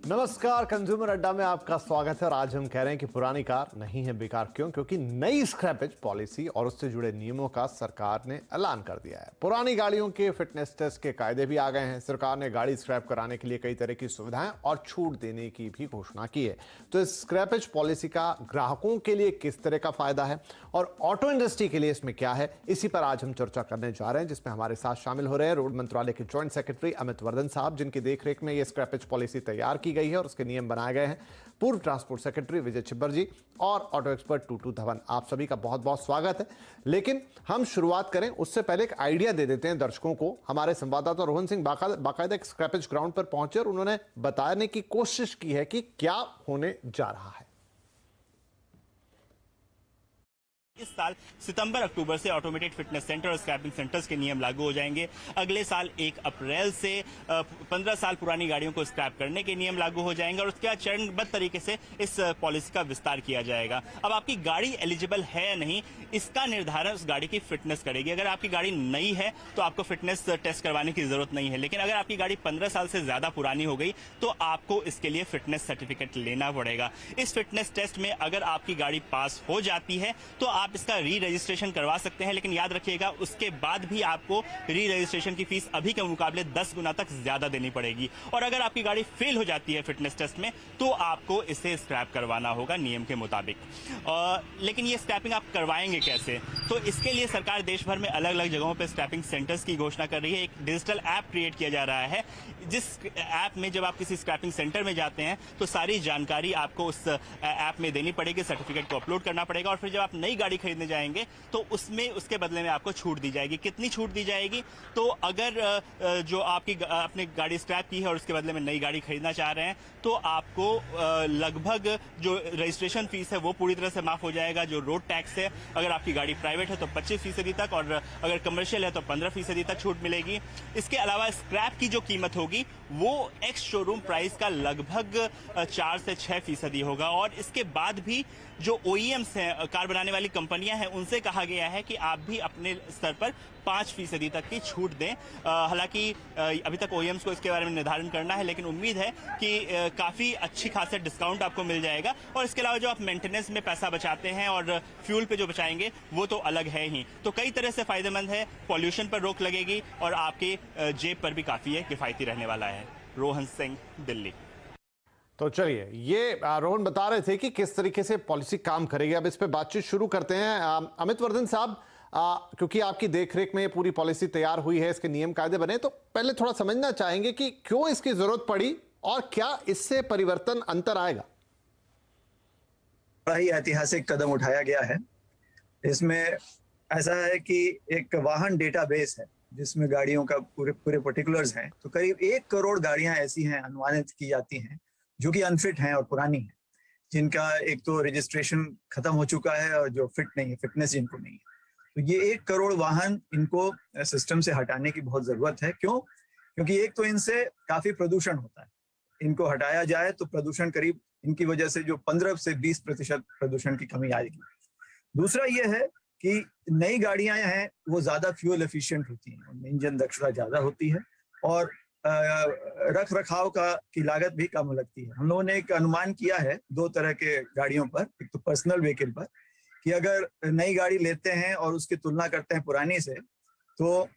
नमस्कार, कंज्यूमर अड्डा में आपका स्वागत है। और आज हम कह रहे हैं कि पुरानी कार नहीं है बेकार। क्यों? क्योंकि नई स्क्रैपेज पॉलिसी और उससे जुड़े नियमों का सरकार ने ऐलान कर दिया है। पुरानी गाड़ियों के फिटनेस टेस्ट के कायदे भी आ गए हैं। सरकार ने गाड़ी स्क्रैप कराने के लिए कई तरह की सुविधाएं और छूट देने की भी घोषणा की है। तो इस स्क्रैपेज पॉलिसी का ग्राहकों के लिए किस तरह का फायदा है और ऑटो इंडस्ट्री के लिए इसमें क्या है, इसी पर आज हम चर्चा करने जा रहे हैं, जिसमें हमारे साथ शामिल हो रहे हैं रोड मंत्रालय के जॉइंट सेक्रेटरी अमित वर्धन साहब, जिनकी देखरेख में यह स्क्रैपेज पॉलिसी तैयार की गई है और उसके नियम बनाए गए हैं। पूर्व ट्रांसपोर्ट सेक्रेटरी विजय छिब्बर जी और ऑटो एक्सपर्ट टूटू धवन, आप सभी का बहुत बहुत स्वागत है। लेकिन हम शुरुआत करें उससे पहले एक आइडिया दे देते हैं दर्शकों को। हमारे संवाददाता रोहन सिंह बाकायदा एक स्क्रैपेज ग्राउंड पर पहुंचे और उन्होंने बताने की कोशिश की है कि क्या होने जा रहा है। इस साल सितंबर अक्टूबर से ऑटोमेटेड फिटनेस सेंटर और स्क्रैपिंग सेंटर्स के नियम लागू हो जाएंगे। अगले साल 1 अप्रैल से 15 साल पुरानी गाड़ियों को स्क्रैप करने के नियम लागू हो जाएंगे और उसके बाद चरणबद्ध तरीके से इस पॉलिसी का विस्तार किया जाएगा। अब आपकी गाड़ी एलिजिबल है या नहीं, इसका निर्धारण उस गाड़ी की फिटनेस करेगी। अगर आपकी गाड़ी नई है तो आपको फिटनेस टेस्ट करवाने की जरूरत नहीं है, लेकिन अगर आपकी गाड़ी 15 साल से ज्यादा पुरानी हो गई तो आपको इसके लिए फिटनेस सर्टिफिकेट लेना पड़ेगा। इस फिटनेस टेस्ट में अगर आपकी गाड़ी पास हो जाती है तो आप इसका री रजिस्ट्रेशन करवा सकते हैं, लेकिन याद रखिएगा उसके बाद भी आपको री रजिस्ट्रेशन की फीस अभी के मुकाबले 10 गुना तक ज्यादा देनी पड़ेगी। और अगर आपकी गाड़ी फेल हो जाती है फिटनेस टेस्ट में तो आपको इसे स्क्रैप करवाना होगा नियम के मुताबिक। लेकिन ये स्क्रैपिंग आप करवाएंगे कैसे? तो इसके लिए सरकार देश भर में अलग अलग जगहों पर स्क्रैपिंग सेंटर्स की घोषणा कर रही है। एक डिजिटल ऐप क्रिएट किया जा रहा है, जिस ऐप में जब आप किसी स्क्रैपिंग सेंटर में जाते हैं तो सारी जानकारी आपको उस ऐप में देनी पड़ेगी, सर्टिफिकेट को अपलोड करना पड़ेगा और फिर जब आप नई गाड़ी खरीदने जाएंगे तो उसमें उसके बदले में आपको छूट दी जाएगी। कितनी छूट दी जाएगी? तो अगर जो आपने गाड़ी स्क्रैप की है और उसके बदले में नई गाड़ी खरीदना चाह रहे हैं तो आपको लगभग जो रजिस्ट्रेशन फीस है वो पूरी तरह से माफ हो जाएगा। जो रोड टैक्स है, अगर आपकी गाड़ी प्राइवेट है तो 25% तक और अगर कमर्शियल है तो 15% तक छूट मिलेगी। इसके अलावा स्क्रैप की जो कीमत होगी वो एक्स शोरूम प्राइस का लगभग 4 से 6% होगा। और इसके बाद भी जो OEMs हैं, कार बनाने वाली कंपनियां हैं, उनसे कहा गया है कि आप भी अपने स्तर पर 5% तक की छूट दें। हालांकि अभी तक OEMs को इसके बारे में निर्धारण करना है, लेकिन उम्मीद है कि काफी अच्छी खासा डिस्काउंट आपको मिल जाएगा। और इसके अलावा जो आप मेंटेनेंस में पैसा बचाते हैं और फ्यूल पे जो बचाएंगे वो तो अलग है ही। तो कई तरह से फायदेमंद है, पॉल्यूशन पर रोक लगेगी और आपके जेब पर भी काफी है किफायती रहने वाला है। रोहन सिंह, दिल्ली। तो चलिए, ये रोहन बता रहे थे कि किस तरीके से पॉलिसी काम करेगी। अब इस पे बातचीत शुरू करते हैं। अमित वर्धन साहब, क्योंकि आपकी देखरेख में ये पूरी पॉलिसी तैयार हुई है, इसके नियम कायदे बने, तो पहले थोड़ा समझना चाहेंगे कि क्यों इसकी जरूरत पड़ी और क्या इससे परिवर्तन अंतर आएगा? बड़ा ही ऐतिहासिक कदम उठाया गया है। इसमें ऐसा है कि एक वाहन डेटाबेस है जिसमें गाड़ियों का पूरे पर्टिकुलर्स हैं। तो करीब 1 करोड़ गाड़ियां ऐसी हैं, अनुमानित की जाती हैं, जो कि अनफिट हैं और पुरानी हैं, जिनका एक तो रजिस्ट्रेशन खत्म हो चुका है और जो फिट नहीं है, फिटनेस जिनको नहीं है। तो ये 1 करोड़ वाहन, इनको सिस्टम से हटाने की बहुत जरूरत है। क्यों? क्योंकि एक तो इनसे काफी प्रदूषण होता है। इनको हटाया जाए तो प्रदूषण करीब, इनकी वजह से जो 15 से 20% प्रदूषण की कमी आएगी। दूसरा ये है कि नई गाड़ियां हैं वो ज्यादा फ्यूल एफिशिएंट होती हैं, उनमें इंजन दक्षता ज्यादा होती है और रख रखाव की लागत भी कम लगती है। हम लोगों ने एक अनुमान किया है 2 तरह के गाड़ियों पर, एक तो पर्सनल व्हीकल पर, कि अगर नई गाड़ी लेते हैं और उसकी तुलना करते हैं पुरानी से, तो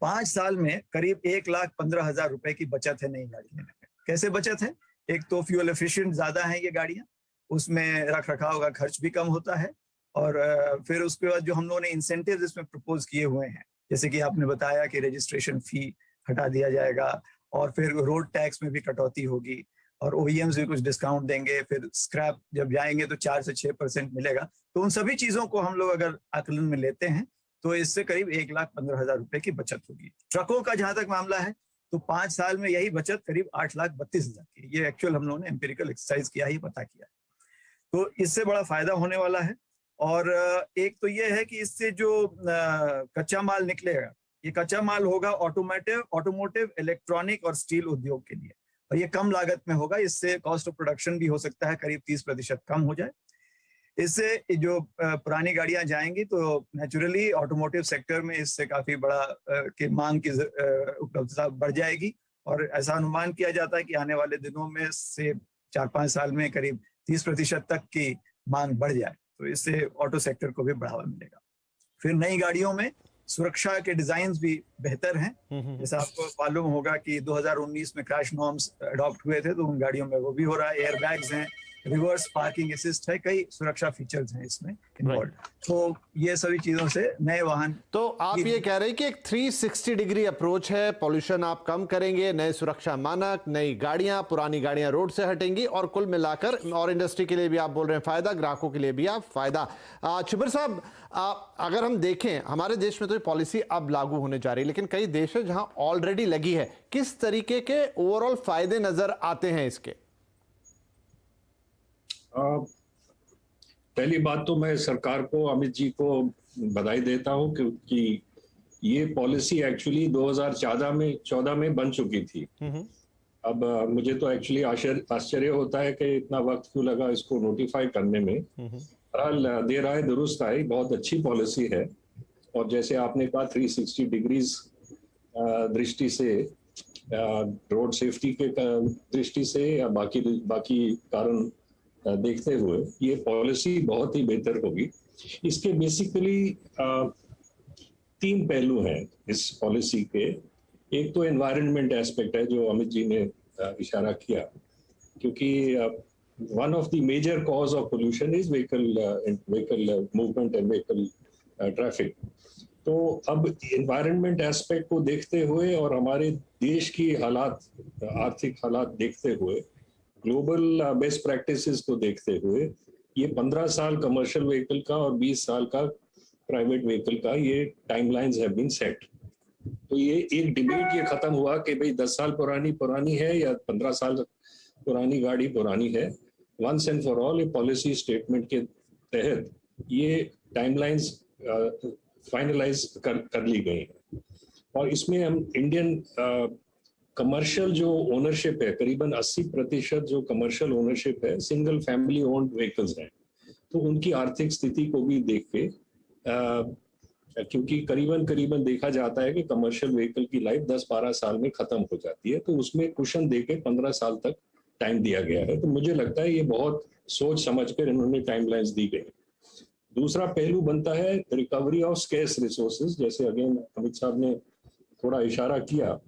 5 साल में करीब 1,15,000 रुपए की बचत है नई गाड़ी लेने में। कैसे बचत है? एक तो फ्यूल एफिशिएंट ज्यादा है ये गाड़ियां, उसमें रख रखाव का खर्च भी कम होता है। और फिर उसके बाद जो हम लोगों ने इंसेंटिव इसमें प्रपोज किए हुए हैं, जैसे कि आपने बताया कि रजिस्ट्रेशन फी हटा दिया जाएगा और फिर रोड टैक्स में भी कटौती होगी और OEMs भी कुछ डिस्काउंट देंगे, फिर स्क्रैप जब जाएंगे तो 4 से 6% मिलेगा। तो उन सभी चीजों को हम लोग अगर आकलन में लेते हैं तो इससे करीब 1,15,000 रुपए की बचत होगी। ट्रकों का जहां तक मामला है तो 5 साल में यही बचत करीब 8,32,000 की। ये एक्चुअल हम लोगों ने एम्पिरिकल एक्सरसाइज किया ही, पता किया। तो इससे बड़ा फायदा होने वाला है। और एक तो ये है कि इससे जो कच्चा माल निकलेगा, ये कच्चा माल होगा ऑटोमोटिव, इलेक्ट्रॉनिक और स्टील उद्योग के लिए, और ये कम लागत में होगा। इससे कॉस्ट ऑफ प्रोडक्शन भी हो सकता है करीब 30% कम हो जाए। इससे जो पुरानी गाड़ियां जाएंगी तो नेचुरली ऑटोमोटिव सेक्टर में इससे काफी बड़ा की मांग की उपलब्धता बढ़ जाएगी और ऐसा अनुमान किया जाता है कि आने वाले दिनों में से 4-5 साल में करीब 30% तक की मांग बढ़ जाए, तो इससे ऑटो सेक्टर को भी बढ़ावा मिलेगा। फिर नई गाड़ियों में सुरक्षा के डिजाइन भी बेहतर हैं। जैसा आपको मालूम होगा कि 2019 में क्रैश नॉर्म्स अडॉप्ट हुए थे, तो उन गाड़ियों में वो भी हो रहा है। एयर बैग्स हैं, रिवर्स पार्किंग असिस्ट है, कई सुरक्षा फीचर्स हैं इसमें इन्वॉल्व। तो ये सभी चीजों से नए वाहन। तो आप ये कह रहे हैं कि एक 360 डिग्री अप्रोच है, पॉल्यूशन आप कम करेंगे, नए सुरक्षा मानक, नई गाड़ियां, पुरानी गाड़ियां रोड से हटेंगी और कुल मिलाकर और इंडस्ट्री के लिए भी आप बोल रहे हैं फायदा, ग्राहकों के लिए भी आप फायदा। छिब्बर साहब, अगर हम देखें हमारे देश में तो ये पॉलिसी अब लागू होने जा रही है, लेकिन कई देश है जहां ऑलरेडी लगी है, किस तरीके के ओवरऑल फायदे नजर आते हैं इसके? पहली बात तो मैं सरकार को, अमित जी को बधाई देता हूं क्योंकि ये पॉलिसी एक्चुअली 2014 में बन चुकी थी। अब मुझे तो एक्चुअली आश्चर्य होता है कि इतना वक्त क्यों लगा इसको नोटिफाई करने में। बहरहाल देर आए दुरुस्त आई, बहुत अच्छी पॉलिसी है। और जैसे आपने कहा 360 डिग्रीज दृष्टि से, रोड सेफ्टी के दृष्टि से या बाकी कारण देखते हुए ये पॉलिसी बहुत ही बेहतर होगी। इसके बेसिकली 3 पहलू हैं इस पॉलिसी के। एक तो एनवायरनमेंट एस्पेक्ट है जो अमित जी ने इशारा किया, क्योंकि one of the major cause of pollution is vehicle movement and vehicle traffic. तो अब एनवायरनमेंट एस्पेक्ट को देखते हुए और हमारे देश की हालात, आर्थिक हालात देखते हुए, ग्लोबल बेस्ट प्रैक्टिसेस को देखते हुए, ये 15 साल कमर्शियल व्हीकल का और 20 साल का प्राइवेट व्हीकल का ये टाइमलाइंस हैव बीन सेट। तो ये एक डिबेट ये खत्म हुआ कि भाई 10 साल पुरानी है या 15 साल पुरानी गाड़ी पुरानी है। वंस एंड फॉर ऑल ये पॉलिसी स्टेटमेंट के तहत ये टाइमलाइंस फाइनलाइज कर ली गई। और इसमें हम इंडियन कमर्शियल जो ओनरशिप है, करीबन 80% जो कमर्शियल ओनरशिप है सिंगल फैमिली ओन्ड व्हीकल्स हैं, तो उनकी आर्थिक स्थिति को भी देख के, क्योंकि करीबन देखा जाता है कि कमर्शियल व्हीकल की लाइफ 10-12 साल में खत्म हो जाती है, तो उसमें कुशन देके 15 साल तक टाइम दिया गया है। तो मुझे लगता है ये बहुत सोच समझ कर इन्होंने टाइमलाइंस दी गई। दूसरा पहलू बनता है रिकवरी ऑफ स्केर्स रिसोर्सेज, जैसे अगेन अमित साहब ने थोड़ा इशारा किया।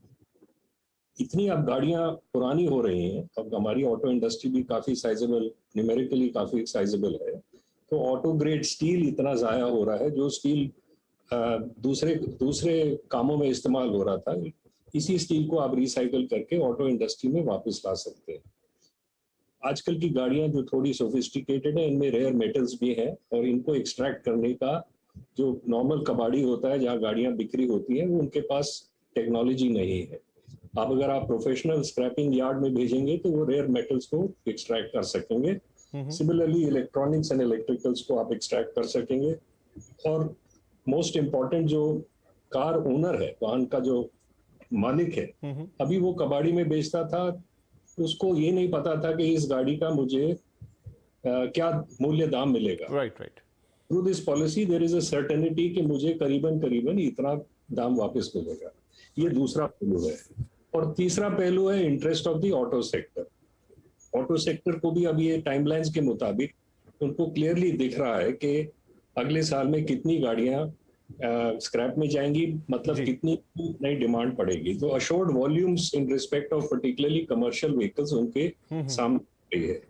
इतनी अब गाड़ियां पुरानी हो रही हैं, अब हमारी ऑटो इंडस्ट्री भी काफी साइजेबल, न्यूमेरिकली काफी साइजेबल है, तो ऑटो ग्रेड स्टील इतना जाया हो रहा है, जो स्टील दूसरे कामों में इस्तेमाल हो रहा था, इसी स्टील को आप रिसाइकल करके ऑटो इंडस्ट्री में वापस ला सकते हैं। आजकल की गाड़ियां जो थोड़ी सोफिस्टिकेटेड है, इनमें रेयर मेटल्स भी हैं और इनको एक्सट्रैक्ट करने का जो नॉर्मल कबाड़ी होता है जहाँ गाड़ियां बिक्री होती हैं, वो उनके पास टेक्नोलॉजी नहीं है। अब अगर आप प्रोफेशनल स्क्रैपिंग यार्ड में भेजेंगे तो वो रेयर मेटल्स को एक्सट्रैक्ट कर सकेंगे। सिमिलरली इलेक्ट्रॉनिक्स एंड इलेक्ट्रिकल्स को आप एक्सट्रैक्ट कर सकेंगे। और मोस्ट इम्पॉर्टेंट, जो कार ओनर है, वाहन का जो मालिक है, अभी वो कबाड़ी में बेचता था, उसको ये नहीं पता था कि इस गाड़ी का मुझे क्या मूल्य दाम मिलेगा। Right. Through this policy there is a certainty कि मुझे करीबन इतना दाम वापस मिलेगा। ये दूसरा पहलू है। और तीसरा पहलू है interest of the auto sector. Auto sector को भी अब ये टाइमलाइंस के मुताबिक उनको क्लियरली दिख रहा है कि अगले साल में कितनी गाड़ियां स्क्रैप में जाएंगी, मतलब कितनी नई डिमांड पड़ेगी। तो assured volumes in respect of particularly commercial vehicles उनके सामने है।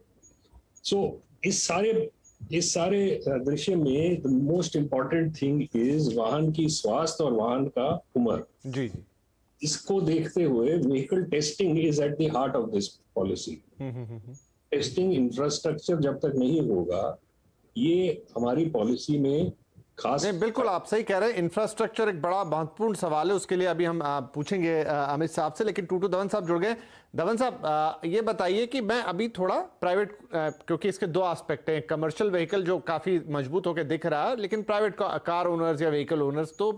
सो इस सारे दृश्य में the most important thing is वाहन की स्वास्थ्य और वाहन का उम्र। जी। इसको देखते हुए vehicle testing is at the heart of this policy. Testing infrastructure जब तक नहीं होगा, ये हमारी पॉलिसी में खास नहीं, बिल्कुल आप सही कह रहे हैं। इंफ्रास्ट्रक्चर एक बड़ा महत्वपूर्ण सवाल है, उसके लिए अभी हम पूछेंगे अमित साहब से, लेकिन टूटू धवन साहब जुड़ गए। धवन साहब, ये बताइए कि मैं अभी थोड़ा प्राइवेट, क्योंकि इसके 2 एस्पेक्ट हैं, कमर्शियल व्हीकल जो काफी मजबूत होकर दिख रहा है, लेकिन प्राइवेट कार ओनर्स या व्हीकल ओनर्स तो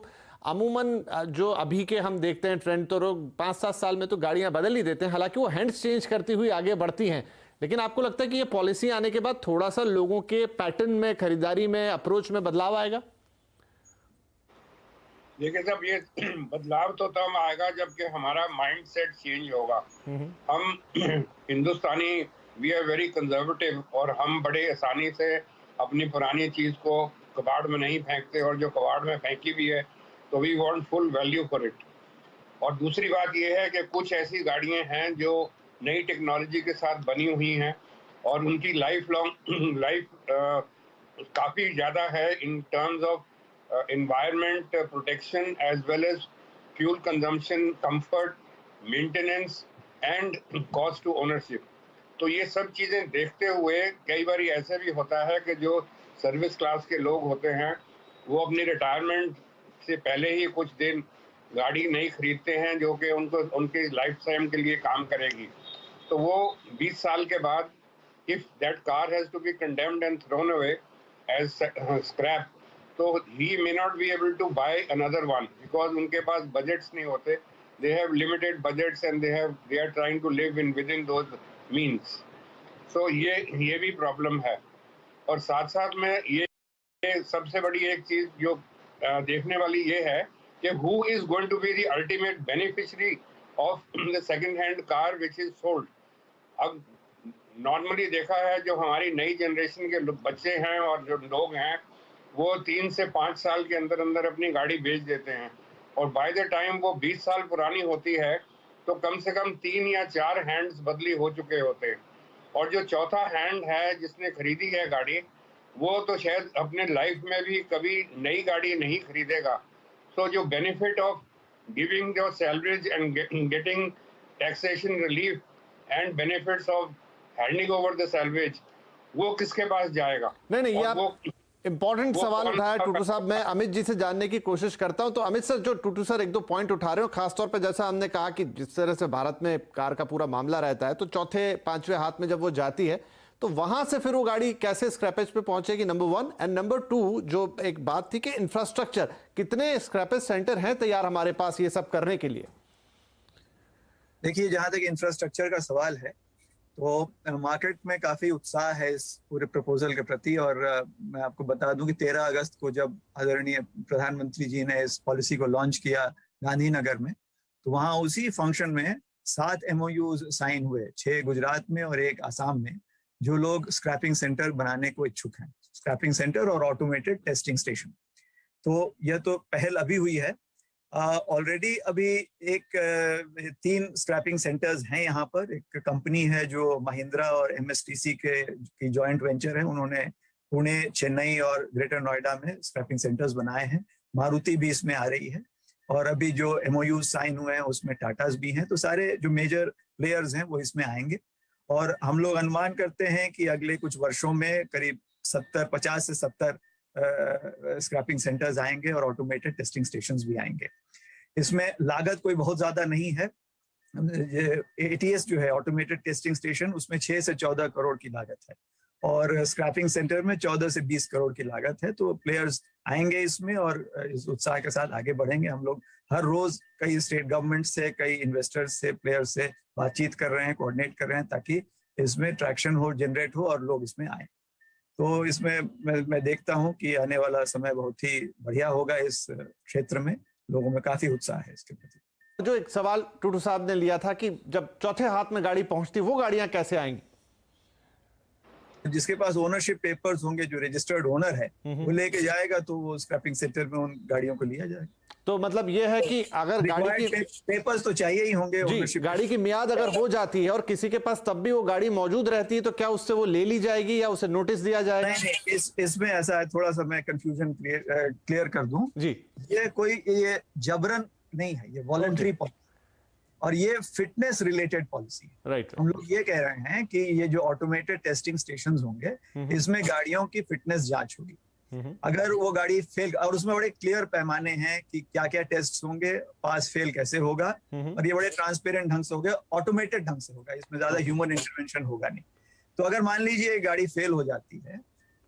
अमूमन जो अभी के हम देखते हैं ट्रेंड, तो लोग 5-7 साल में तो गाड़ियां बदल ही देते हैं, हालांकि वो हैंड्स चेंज करती हुई आगे बढ़ती हैं। लेकिन आपको लगता है कि ये पॉलिसी आने के बाद थोड़ा सा लोगों के पैटर्न में, खरीदारी में, अप्रोच में बदलाव आएगा? देखिए साहब, ये बदलाव तो तब आएगा जबकि हमारा माइंड सेट चेंज होगा। हम हिंदुस्तानी, वी आर वेरी कंजर्वेटिव, और हम बड़े आसानी से अपनी पुरानी चीज को कबाड़ में नहीं फेंकते, और जो कबाड़ में फेंकी भी है तो we want full value for it. और दूसरी बात यह है कि कुछ ऐसी गाड़ियां हैं जो नई टेक्नोलॉजी के साथ बनी हुई हैं और उनकी लाइफ लॉन्ग लाइफ काफ़ी ज़्यादा है in terms of environment protection as well as fuel consumption, comfort, maintenance and cost to ownership। तो ये सब चीज़ें देखते हुए कई बार ऐसे भी होता है कि जो सर्विस क्लास के लोग होते हैं वो अपनी रिटायरमेंट से पहले ही कुछ दिन गाड़ी नहीं खरीदते हैं जो कि उनको उनके लाइफ टाइम के लिए काम करेगी। तो वो 20 साल के बाद if that car has to be condemned and thrown away as scrap, तो he may not be able to buy another one because उनके पास बजट्स नहीं होते, they have limited budgets and they are trying to live within those means। so ये भी problem है। और साथ साथ में ये सबसे बड़ी एक चीज जो देखने वाली ये है कि who is going to be the ultimate beneficiary of the second hand car which is sold। अब नॉर्मली देखा है जो हमारी नई जनरेशन के बच्चे हैं और जो लोग हैं वो 3 से 5 साल के अंदर अंदर अपनी गाड़ी बेच देते हैं, और बाय द टाइम वो 20 साल पुरानी होती है तो कम से कम 3 या 4 हैंड्स बदली हो चुके होते हैं। और जो चौथा हैंड है जिसने खरीदी है गाड़ी वो तो शायद अपने लाइफ में भी कभी नई गाड़ी नहीं खरीदेगा। सो जो benefit of giving your salaries and getting taxation relief and benefits of handing over the salvage, वो किसके पास जाएगा? नहीं ये आप इंपॉर्टेंट सवाल उठाया टूटू साहब। मैं अमित जी से जानने की कोशिश करता हूं। तो अमित सर, जो टूटू सर एक दो पॉइंट उठा रहे हो, खासतौर पे जैसा हमने कहा कि जिस तरह से भारत में कार का पूरा मामला रहता है, तो चौथे पांचवें हाथ में जब वो जाती है तो वहां से फिर वो गाड़ी कैसे स्क्रैपेज पे पहुंचेगी, नंबर 1। एंड नंबर 2, जो एक बात थी कि इंफ्रास्ट्रक्चर, कितने स्क्रैपेज सेंटर हैं तैयार हमारे पास ये सब करने के लिए? देखिए, जहां तक इंफ्रास्ट्रक्चर का सवाल है तो मार्केट में काफी उत्साह है इस पूरे प्रपोजल के प्रति। और मैं आपको बता दूं कि 13 अगस्त को जब आदरणीय प्रधानमंत्री जी ने इस पॉलिसी को लॉन्च किया गांधीनगर में, तो वहां उसी फंक्शन में 7 MOUs साइन हुए, 6 गुजरात में और 1 आसाम में, जो लोग स्क्रैपिंग सेंटर बनाने को इच्छुक हैं, स्क्रैपिंग सेंटर और ऑटोमेटेड टेस्टिंग स्टेशन। तो यह तो पहल अभी हुई है। ऑलरेडी अभी 3 स्क्रैपिंग सेंटर्स हैं यहाँ पर। एक कंपनी है जो महिंद्रा और MSTC की जॉइंट वेंचर है, उन्होंने पुणे, चेन्नई और ग्रेटर नोएडा में स्क्रैपिंग सेंटर्स बनाए हैं। मारुति भी इसमें आ रही है, और अभी जो MOU साइन हुए हैं उसमें टाटास भी हैं। तो सारे जो मेजर प्लेयर्स हैं वो इसमें आएंगे, और हम लोग अनुमान करते हैं कि अगले कुछ वर्षों में करीब 50 से 70 स्क्रैपिंग सेंटर्स आएंगे और ऑटोमेटेड टेस्टिंग स्टेशंस भी आएंगे। इसमें लागत कोई बहुत ज्यादा नहीं है। ATS जो है, ऑटोमेटेड टेस्टिंग स्टेशन, उसमें 6 से 14 करोड़ की लागत है, और स्क्रैपिंग सेंटर में 14 से 20 करोड़ की लागत है। तो प्लेयर्स आएंगे इसमें और इस उत्साह के साथ आगे बढ़ेंगे। हम लोग हर रोज कई स्टेट गवर्नमेंट से, कई इन्वेस्टर्स से, प्लेयर्स से बातचीत कर रहे हैं, कोऑर्डिनेट कर रहे हैं, ताकि इसमें ट्रैक्शन हो, जनरेट हो और लोग इसमें आए। तो इसमें मैं देखता हूं कि आने वाला समय बहुत ही बढ़िया होगा। इस क्षेत्र में लोगों में काफी उत्साह है इसके प्रति। जो एक सवाल टूटू साहब ने लिया था कि जब चौथे हाथ में गाड़ी पहुंचती, वो गाड़ियां कैसे आएंगी? जिसके पास ओनरशिप पेपर्स होंगे, जो रजिस्टर्ड ओनर है, वो लेके जाएगा, तो वो स्क्रैपिंग सेंटर में उन गाड़ियों को लिया जाएगा। तो मतलब ये है कि अगर गाड़ी की पेपर्स तो चाहिए ही होंगे, ओनरशिप गाड़ी की मियाद अगर हो जाती है और किसी के पास तब भी वो गाड़ी मौजूद रहती है, तो क्या उससे वो ले ली जाएगी या उसे नोटिस दिया जाएगा? नहीं, इसमें ऐसा है, थोड़ा सा मैं कंफ्यूजन क्लियर कर दूं जी। ये जबरन नहीं है, ये वॉलंटरी पॉलिसी, और ये फिटनेस रिलेटेड पॉलिसी है। राइट। हम लोग ये कह रहे हैं कि ये जो ऑटोमेटेड टेस्टिंग स्टेशंस होंगे, इसमें गाड़ियों की फिटनेस जांच होगी। अगर वो गाड़ी फेल, और उसमें बड़े क्लियर पैमाने हैं कि क्या क्या टेस्ट होंगे, पास फेल कैसे होगा, और ये बड़े ट्रांसपेरेंट ढंग से होगा, ऑटोमेटेड ढंग से होगा, इसमें ज्यादा ह्यूमन इंटरवेंशन होगा नहीं। तो अगर मान लीजिए गाड़ी फेल हो जाती है,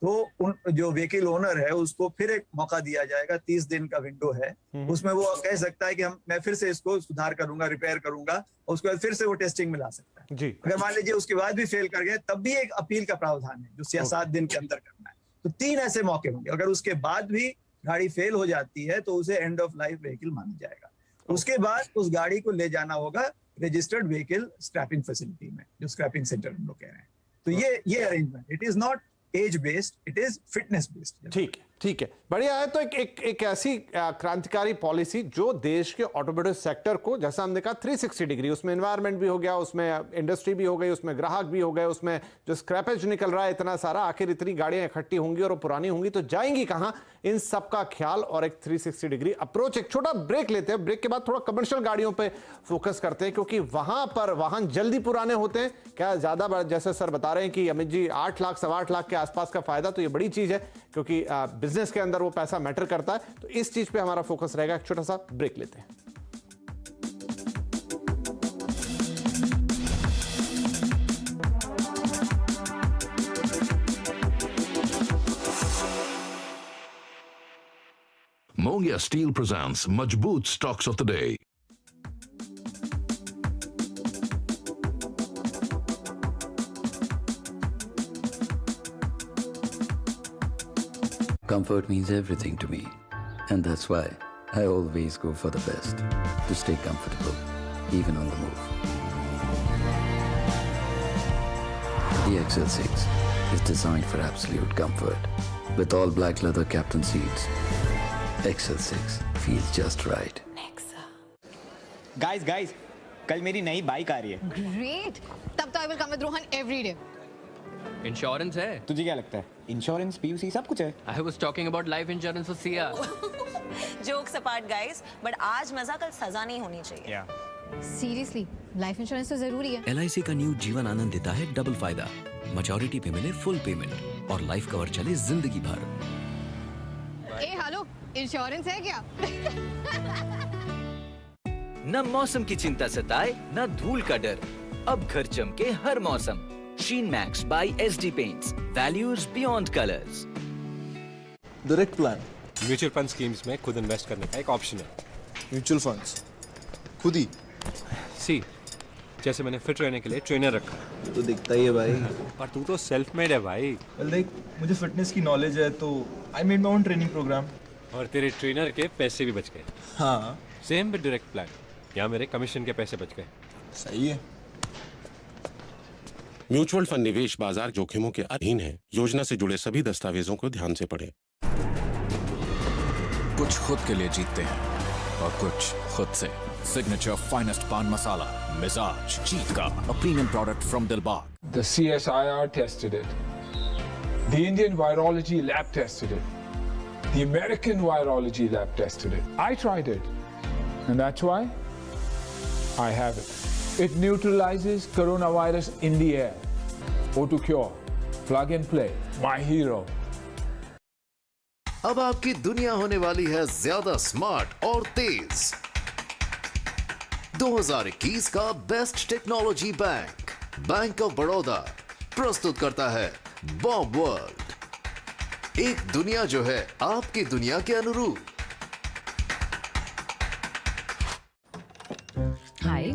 तो उन जो व्हीकल ओनर है उसको फिर एक मौका दिया जाएगा, 30 दिन का विंडो है, उसमें वो कह सकता है कि मैं फिर से इसको सुधार करूंगा, रिपेयर करूंगा, और उसके बाद फिर से वो टेस्टिंग में ला सकता है जी। अगर मान लीजिए उसके बाद भी फेल कर गए, तब भी एक अपील का प्रावधान है जो 7 दिन के अंदर करना है। तो 3 ऐसे मौके होंगे। अगर उसके बाद भी गाड़ी फेल हो जाती है तो उसे एंड ऑफ लाइफ व्हीकल माना जाएगा। उसके बाद उस गाड़ी को ले जाना होगा रजिस्टर्ड व्हीकल स्क्रैपिंग फैसिलिटी में, जो स्क्रैपिंग सेंटर हम लोग कह रहे हैं। तो ये arrangement, it is not age based, it is fitness based. ठीक है, बढ़िया है। तो एक ऐसी क्रांतिकारी पॉलिसी जो देश के ऑटोमोटिव सेक्टर को, जैसा हमने कहा 360 डिग्री, उसमें एनवायरनमेंट भी हो गया, उसमें इंडस्ट्री भी हो गई, उसमें ग्राहक भी हो गए, उसमें जो स्क्रैपेज निकल रहा है इतना सारा, आखिर इतनी गाड़ियां इकट्ठी होंगी और पुरानी होंगी तो जाएंगी कहां, इन सब का ख्याल और एक 360 डिग्री अप्रोच। एक छोटा ब्रेक लेते हैं, ब्रेक के बाद थोड़ा कमर्शियल गाड़ियों पे फोकस करते हैं, क्योंकि वहां पर वाहन जल्दी पुराने होते हैं। क्या ज्यादा, जैसे सर बता रहे हैं कि अमित जी 8 लाख 8.25 लाख के आसपास का फायदा, तो ये बड़ी चीज है, क्योंकि बिजनेस के अंदर वो पैसा मैटर करता है। तो इस चीज पे हमारा फोकस रहेगा। एक छोटा सा ब्रेक लेते हैं। Mongia Steel presents Majboot Stocks of the Day. Comfort means everything to me, and that's why I always go for the best, to stay comfortable, even on the move. The XL6 is designed for absolute comfort, with all black leather captain seats. XL6 feels just right. Guys, कल मेरी नई bike आ रही है। Great. तब तो I will come with Rohan every day. Insurance है? तुझे क्या लगता है? इंश्योरेंस, पीयूसी सब कुछ है। I was talking about life insurance for Sia. Jokes apart, guys, but आज मजा कल सजा नहीं होनी चाहिए। Seriously, life insurance तो जरूरी है। LIC का न्यू जीवन आनंद देता है डबल फायदा, मैच्योरिटी पे मिले फुल पेमेंट और लाइफ कवर चले जिंदगी भर। ए हेलो, इंश्योरेंस है क्या? न मौसम की चिंता सताए, न धूल का डर, अब घर चमके हर मौसम। Sheen Max by SD Paints, values beyond colors. Direct plan mutual fund schemes में खुद इन्वेस्ट करने का एक ऑप्शन है। म्यूचुअल फंड्स खुद ही सी, जैसे मैंने फिट रहने के लिए ट्रेनर रखा तो दिखता ही है भाई। और तू तो सेल्फ मेड है भाई। देख, मुझे फिटनेस की नॉलेज है तो I made my own training program. और तेरे ट्रेनर के पैसे भी बच गए। हाँ, सेम विद डायरेक्ट प्लान, यहाँ मेरे कमीशन के पैसे बच गए। सही है। म्यूचुअल फंड निवेश बाजार जोखिमों के अधीन है। योजना से जुड़े सभी दस्तावेजों को ध्यान से पढ़ें। कुछ खुद के लिए जीतते हैं और कुछ खुद से। सिग्नेचर फाइनेस्ट पान मसाला, मिजाज जीत का, a premium product from Dilbagh. The CSIR tested it. The Indian Virology Lab tested it. The American Virology Lab tested it. I tried it. And that's why I have it. It neutralizes coronavirus in the air. O2 Cure. Plug and play. My hero. अब आपकी दुनिया होने वाली है ज्यादा smart और तेज। 2021 का best technology bank, bank of Baroda प्रस्तुत करता है बॉब वर्ल्ड। एक दुनिया जो है आपकी दुनिया के अनुरूप। Hi,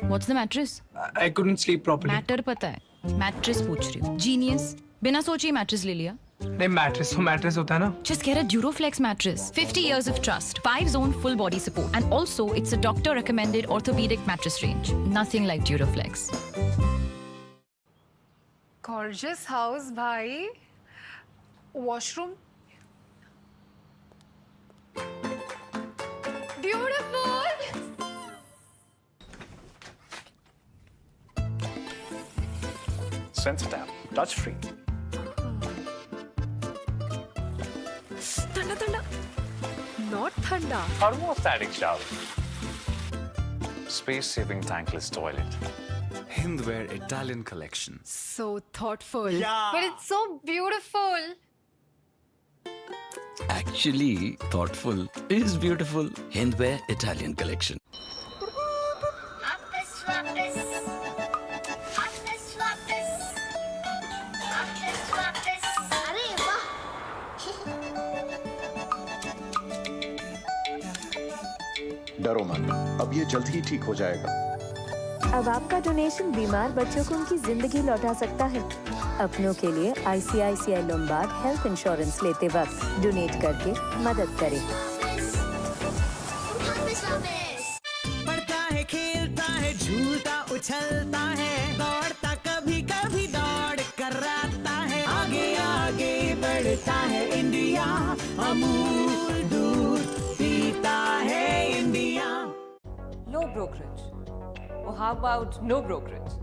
what's the mattress? I couldn't sleep properly. Matter पता है, मैट्रेस पूछ रही हूँ। जीनियस, बिना सोचे ही मैट्रेस ले लिया। नहीं, मैट्रेस तो मैट्रेस होता है ना। Just get a Duroflex mattress. 50 years of trust, 5-zone full body support, and also it's a doctor recommended orthopedic mattress range. Nothing like Duroflex. Gorgeous house, भाई। Washroom. Beautiful. Sense tap, touch free. ठंडा ठंडा, not ठंडा। Thermostatic shower. Space saving tankless toilet. Hindware Italian collection. So thoughtful. But it's so beautiful. Actually, thoughtful is beautiful. Hindware Italian collection. डरो मत, अब ये जल्द ही ठीक हो जाएगा। अब आपका डोनेशन बीमार बच्चों को उनकी जिंदगी लौटा सकता है। अपनों के लिए ICICI लोम्बार्ड हेल्थ इंश्योरेंस लेते वक्त डोनेट करके मदद करें। पढ़ता है, खेलता है, झूलता उछलता है, दौड़ता कभी कभी दौड़ कर आता है, आगे आगे बढ़ता है इंडिया, अमूल दूध पीता है India. No brokerage. Or how about no brokerage?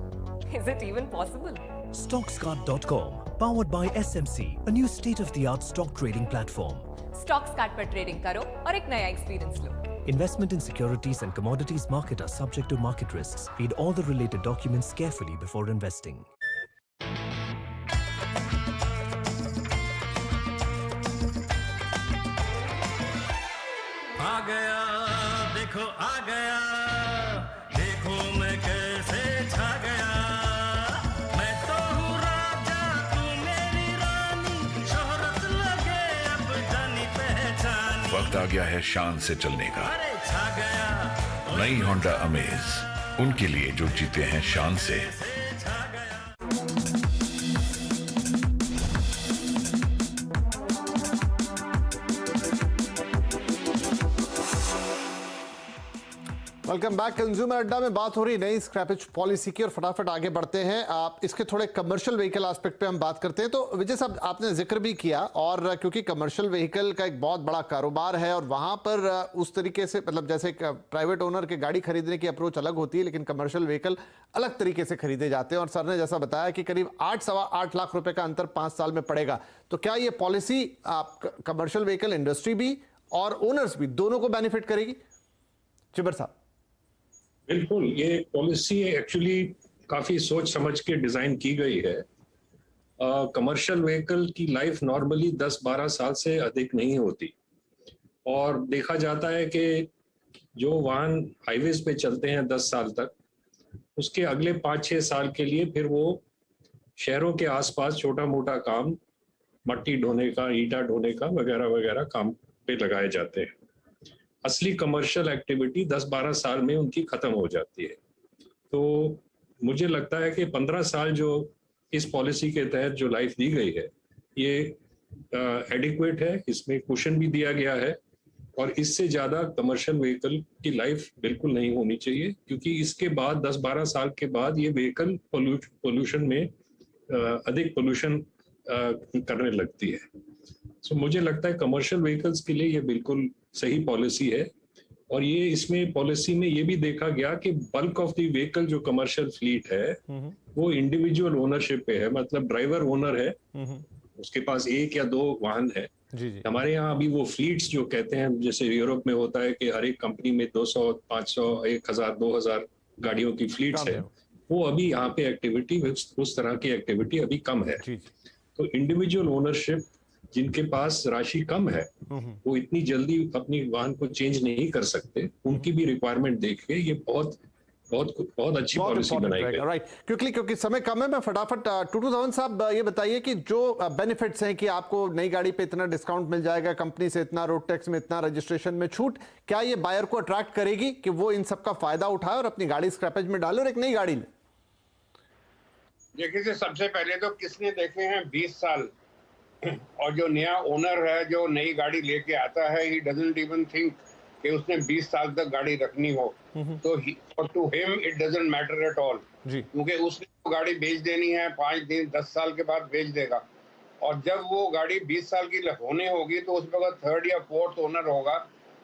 Is it even possible? Stockscart.com, powered by SMC, a new state-of-the-art stock trading platform. Stockscart पर ट्रेडिंग करो और एक नया experience low. Investment in securities and commodities market are subject to market risks. Read all the related documents carefully before investing. आ गया, देखो आ गया, देखो मैं कैसे छा गया, मैं तो हूँ राजा, तू मेरी रानी, शोहरत लगे अब जानी पहचानी। वक्त आ गया है शान से चलने का। अरे छा गया। नई होंडा अमेज, उनके लिए जो जीते हैं शान से। Welcome back. कंज्यूमर अड्डा में बात हो रही नई स्क्रैपेज पॉलिसी की और फटाफट आगे बढ़ते हैं। आप इसके थोड़े कमर्शियल व्हीकल एस्पेक्ट पे हम बात करते हैं। तो विजय साहब, आपने जिक्र भी किया, और क्योंकि कमर्शियल व्हीकल का एक बहुत बड़ा कारोबार है और वहां पर उस तरीके से, मतलब जैसे प्राइवेट ओनर के गाड़ी खरीदने की अप्रोच अलग होती है, लेकिन कमर्शियल व्हीकल अलग तरीके से खरीदे जाते हैं। और सर ने जैसा बताया कि करीब 8-8 लाख रुपए का अंतर 5 साल में पड़ेगा। तो क्या ये पॉलिसी कमर्शियल व्हीकल इंडस्ट्री भी और ओनर्स भी दोनों को बेनिफिट करेगी? चिबर साहब। बिल्कुल, ये पॉलिसी एक्चुअली काफी सोच समझ के डिजाइन की गई है। कमर्शियल व्हीकल की लाइफ नॉर्मली 10-12 साल से अधिक नहीं होती, और देखा जाता है कि जो वाहन हाईवेज पे चलते हैं 10 साल तक, उसके अगले 5-6 साल के लिए फिर वो शहरों के आसपास छोटा मोटा काम, मट्टी ढोने का, ईंटा ढोने का वगैरह वगैरह काम पे लगाए जाते हैं। असली कमर्शियल एक्टिविटी 10-12 साल में उनकी खत्म हो जाती है। तो मुझे लगता है कि 15 साल जो इस पॉलिसी के तहत जो लाइफ दी गई है, ये एडिक्वेट है, इसमें कुशन भी दिया गया है, और इससे ज़्यादा कमर्शियल व्हीकल की लाइफ बिल्कुल नहीं होनी चाहिए, क्योंकि इसके बाद 10-12 साल के बाद ये व्हीकल पोल्यूशन में अधिक पोल्यूशन करने लगती है। सो मुझे लगता है कमर्शियल व्हीकल्स के लिए ये बिल्कुल सही पॉलिसी है। और ये इसमें पॉलिसी में ये भी देखा गया कि बल्क ऑफ द व्हीकल जो कमर्शियल फ्लीट है वो इंडिविजुअल ओनरशिप पे है, मतलब ड्राइवर ओनर है, उसके पास 1 या 2 वाहन है। हमारे यहाँ अभी वो फ्लीट्स जो कहते हैं, जैसे यूरोप में होता है कि हर एक कंपनी में 200, 500, 1000, 2000 गाड़ियों की फ्लीट्स है, वो अभी यहाँ पे एक्टिविटी, उस तरह की एक्टिविटी अभी कम है। तो इंडिविजुअल ओनरशिप जिनके पास राशि कम है, वो इतनी जल्दी अपनी वाहन को चेंज नहीं कर सकते, उनकी भी रिक्वायरमेंट देख के ये बहुत अच्छी पॉलिसी बनाई गई। राइट, क्योंकि समय कम है, मैं फटाफट टूटू धवन साहब ये बताइए कि जो बेनिफिट्स हैं कि आपको नई गाड़ी पे इतना डिस्काउंट मिल जाएगा, कंपनी से इतना, रोड टैक्स में इतना, रजिस्ट्रेशन में छूट, क्या ये बायर को अट्रैक्ट करेगी कि वो इन सब का फायदा उठाए और अपनी गाड़ी स्क्रैपेज में डाले और एक नई गाड़ी ले? देखिए, सबसे पहले तो किसने देखे हैं 20 साल, और जो नया ओनर है जो नई गाड़ी लेके आता है, ही डजंट इवन थिंक कि उसने 20 साल तक गाड़ी रखनी हो, तो to him it doesn't matter at all, क्योंकि उसने वो गाड़ी बेच देनी है 5 दिन 10 साल के बाद बेच देगा। और जब वो गाड़ी 20 साल की होने होगी तो उस वक्त 3rd या 4th ओनर होगा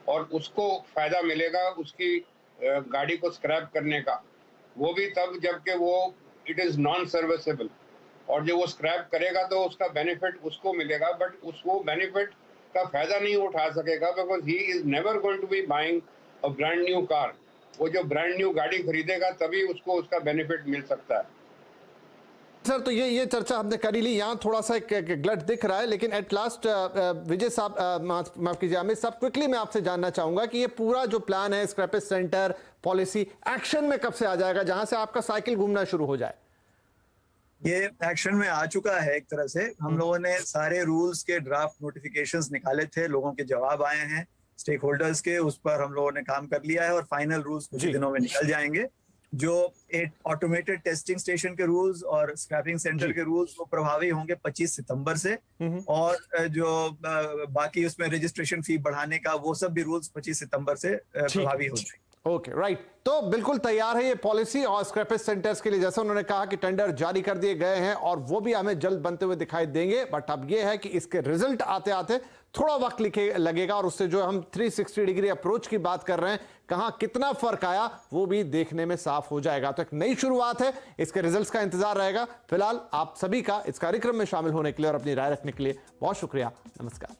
और उसको फायदा मिलेगा उसकी गाड़ी को स्क्रैप करने का, वो भी तब जबकि वो इट इज नॉन सर्विसेबल, और जो वो स्क्रैप करेगा तो उसका बेनिफिट उसको मिलेगा, बट उसको बेनिफिट का फायदा नहीं उठा सकेगा, because he is never going to be buying a brand new car. वो जो ब्रांड न्यू गाड़ी खरीदेगा तभी उसको उसका बेनिफिट मिल सकता है। सर, तो ये चर्चा हमने करी ली, यहाँ थोड़ा सा एक ग्लट दिख रहा है, लेकिन एट लास्ट विजय साहब, माफ कीजिए अमित साहब, क्विकली मैं आपसे जानना चाहूंगा कि ये पूरा जो प्लान है, स्क्रैपेज सेंटर पॉलिसी, एक्शन में कब से आ जाएगा, जहां से आपका साइकिल घूमना शुरू हो जाए? ये एक्शन में आ चुका है। एक तरह से हम लोगों ने सारे रूल्स के ड्राफ्ट नोटिफिकेशंस निकाले थे, लोगों के जवाब आए हैं स्टेक होल्डर्स के, उस पर हम लोगों ने काम कर लिया है और फाइनल रूल्स कुछ दिनों में निकल जाएंगे। जो ऑटोमेटेड टेस्टिंग स्टेशन के रूल्स और स्क्रैपिंग सेंटर के रूल्स वो प्रभावी होंगे 25 सितंबर से, और जो बाकी उसमें रजिस्ट्रेशन फी बढ़ाने का वो सब भी रूल्स 25 सितंबर से प्रभावी हो जाएंगे। Okay, right. तो बिल्कुल तैयार है ये पॉलिसी और स्क्रैपेज सेंटर्स के लिए। जैसे उन्होंने कहा कि टेंडर जारी कर दिए गए हैं और वो भी हमें जल्द बनते हुए दिखाई देंगे, बट अब ये है कि इसके रिजल्ट आते आते थोड़ा वक्त लगेगा, और उससे जो हम 360 डिग्री अप्रोच की बात कर रहे हैं, कहां कितना फर्क आया वो भी देखने में साफ हो जाएगा। तो एक नई शुरुआत है, इसके रिजल्ट्स का इंतजार रहेगा। फिलहाल आप सभी का इस कार्यक्रम में शामिल होने के लिए और अपनी राय रखने के लिए बहुत शुक्रिया। नमस्कार।